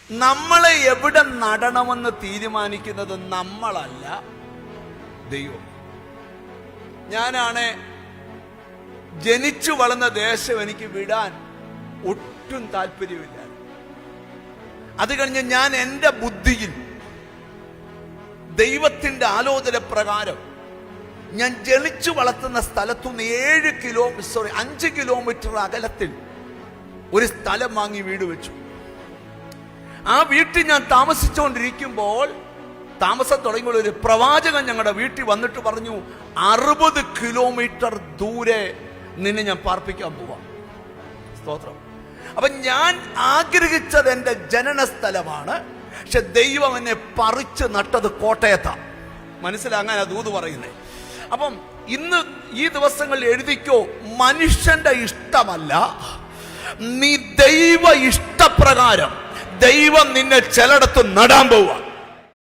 നമ്മളെ എവിടെ നടണമെന്ന് തീരുമാനിക്കുന്നത് നമ്മളല്ല, ദൈവം. ഞാനാണ് ജനിച്ചു വളർന്ന ദേശം എനിക്ക് വിടാൻ ഒട്ടും താല്പര്യമില്ല. അത് കഴിഞ്ഞ് ഞാൻ എൻ്റെ ബുദ്ധിയിൽ ദൈവത്തിന്റെ ആലോചന പ്രകാരം ഞാൻ ജനിച്ചു വളർത്തുന്ന സ്ഥലത്തുനിന്ന് 5 കിലോമീറ്റർ അകലത്തിൽ ഒരു സ്ഥലം വാങ്ങി വീട് വെച്ചു. ആ വീട്ടിൽ ഞാൻ താമസിച്ചുകൊണ്ടിരിക്കുമ്പോൾ താമസം തുടങ്ങിയ ഒരു പ്രവാചകൻ ഞങ്ങളുടെ വീട്ടിൽ വന്നിട്ട് പറഞ്ഞു, 60 കിലോമീറ്റർ ദൂരെ നിന്നെ ഞാൻ പാർപ്പിക്കാൻ പോവാം. സ്തോത്രം. അപ്പൊ ഞാൻ ആഗ്രഹിച്ചത് എൻ്റെ ജനന സ്ഥലമാണ്, പക്ഷെ ദൈവം എന്നെ പറിച്ച് നട്ടത് കോട്ടയത്താണ്. മനസ്സിലാകാൻ ദൂത് പറയുന്നേ. അപ്പം ഇന്ന് ഈ ദിവസങ്ങളിൽ എഴുതിക്കോ, മനുഷ്യന്റെ ഇഷ്ടമല്ല, നീ ദൈവ ഇഷ്ടപ്രകാരം ദൈവം നിന്നെ ചിലയിടത്ത് നടാൻ പോവാ.